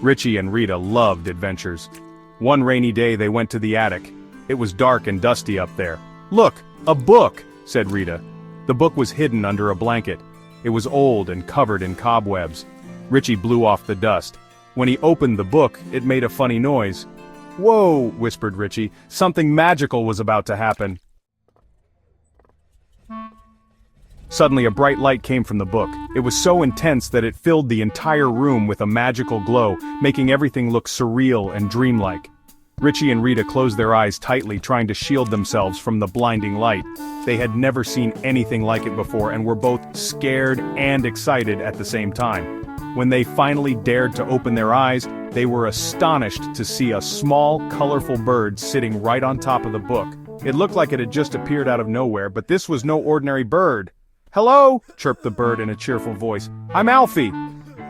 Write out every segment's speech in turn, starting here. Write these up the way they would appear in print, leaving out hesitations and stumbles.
Richie and Rita loved adventures. One rainy day they went to the attic. It was dark and dusty up there. "Look, a book," said Rita. The book was hidden under a blanket. It was old and covered in cobwebs. Richie blew off the dust. When he opened the book, it made a funny noise. "Whoa," whispered Richie, "something magical was about to happen." Suddenly a bright light came from the book. It was so intense that it filled the entire room with a magical glow, making everything look surreal and dreamlike. Richie and Rita closed their eyes tightly, trying to shield themselves from the blinding light. They had never seen anything like it before and were both scared and excited at the same time. When they finally dared to open their eyes, they were astonished to see a small, colorful bird sitting right on top of the book. It looked like it had just appeared out of nowhere, but this was no ordinary bird. "Hello," chirped the bird in a cheerful voice. "I'm Alphy."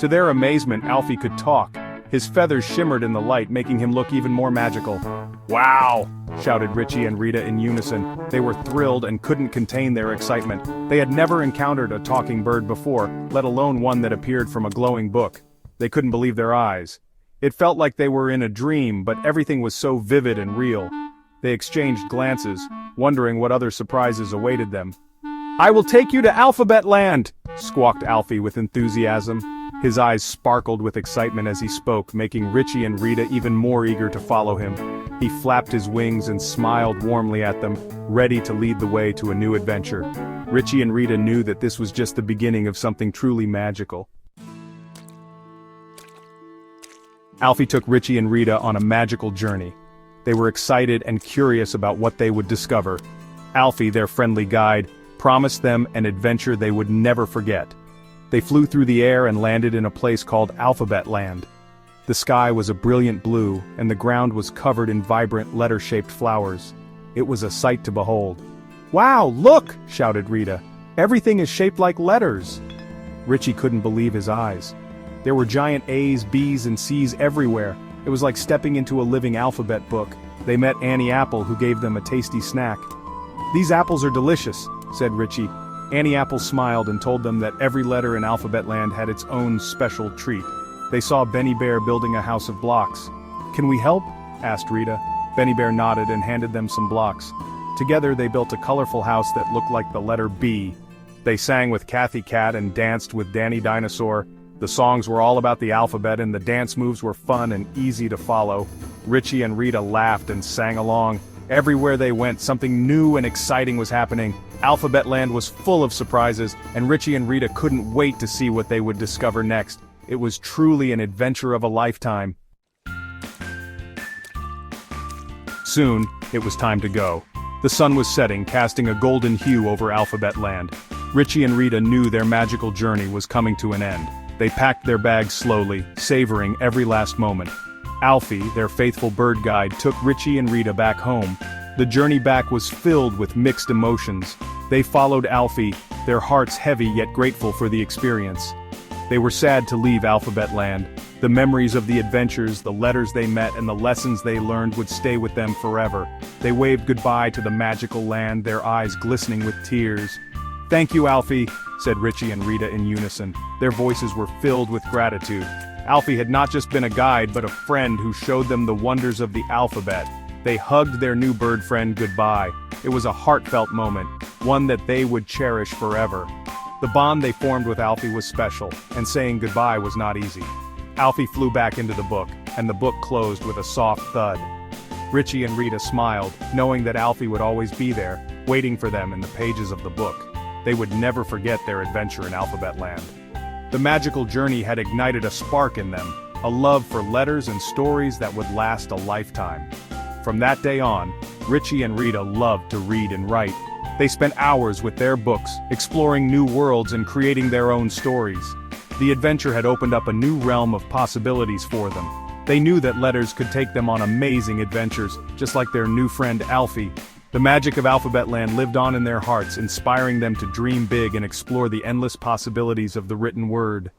To their amazement, Alphy could talk. His feathers shimmered in the light, making him look even more magical. "Wow!" shouted Richie and Rita in unison. They were thrilled and couldn't contain their excitement. They had never encountered a talking bird before, let alone one that appeared from a glowing book. They couldn't believe their eyes. It felt like they were in a dream, but everything was so vivid and real. They exchanged glances, wondering what other surprises awaited them. "I will take you to Alphabet Land," squawked Alphy with enthusiasm. His eyes sparkled with excitement as he spoke, making Richie and Rita even more eager to follow him. He flapped his wings and smiled warmly at them, ready to lead the way to a new adventure. Richie and Rita knew that this was just the beginning of something truly magical. Alphy took Richie and Rita on a magical journey. They were excited and curious about what they would discover. Alphy, their friendly guide, promised them an adventure they would never forget. They flew through the air and landed in a place called Alphabet Land. The sky was a brilliant blue, and the ground was covered in vibrant letter-shaped flowers. It was a sight to behold. "Wow, look!" shouted Rita. "Everything is shaped like letters." Richie couldn't believe his eyes. There were giant A's, B's, and C's everywhere. It was like stepping into a living alphabet book. They met Annie Apple, who gave them a tasty snack. "These apples are delicious," said Richie. Annie Apple smiled and told them that every letter in Alphabet Land had its own special treat. They saw Benny Bear building a house of blocks. "Can we help?" asked Rita. Benny Bear nodded and handed them some blocks. Together they built a colorful house that looked like the letter B. They sang with Kathy Cat and danced with Danny Dinosaur. The songs were all about the alphabet and the dance moves were fun and easy to follow. Richie and Rita laughed and sang along. Everywhere they went, something new and exciting was happening. Alphabet Land was full of surprises, and Richie and Rita couldn't wait to see what they would discover next. It was truly an adventure of a lifetime. Soon, it was time to go. The sun was setting, casting a golden hue over Alphabet Land. Richie and Rita knew their magical journey was coming to an end. They packed their bags slowly, savoring every last moment. Alphy, their faithful bird guide, took Richie and Rita back home. The journey back was filled with mixed emotions. They followed Alphy, their hearts heavy yet grateful for the experience. They were sad to leave Alphabet Land. The memories of the adventures, the letters they met, and the lessons they learned would stay with them forever. They waved goodbye to the magical land, their eyes glistening with tears. "Thank you, Alphy," said Richie and Rita in unison. Their voices were filled with gratitude. Alphy had not just been a guide but a friend who showed them the wonders of the alphabet. They hugged their new bird friend goodbye. It was a heartfelt moment, one that they would cherish forever. The bond they formed with Alphy was special, and saying goodbye was not easy. Alphy flew back into the book, and the book closed with a soft thud. Richie and Rita smiled, knowing that Alphy would always be there, waiting for them in the pages of the book. They would never forget their adventure in Alphabet Land. The magical journey had ignited a spark in them, a love for letters and stories that would last a lifetime. From that day on, Richie and Rita loved to read and write. They spent hours with their books, exploring new worlds and creating their own stories. The adventure had opened up a new realm of possibilities for them. They knew that letters could take them on amazing adventures, just like their new friend Alphy. The magic of Alphabet Land lived on in their hearts, inspiring them to dream big and explore the endless possibilities of the written word.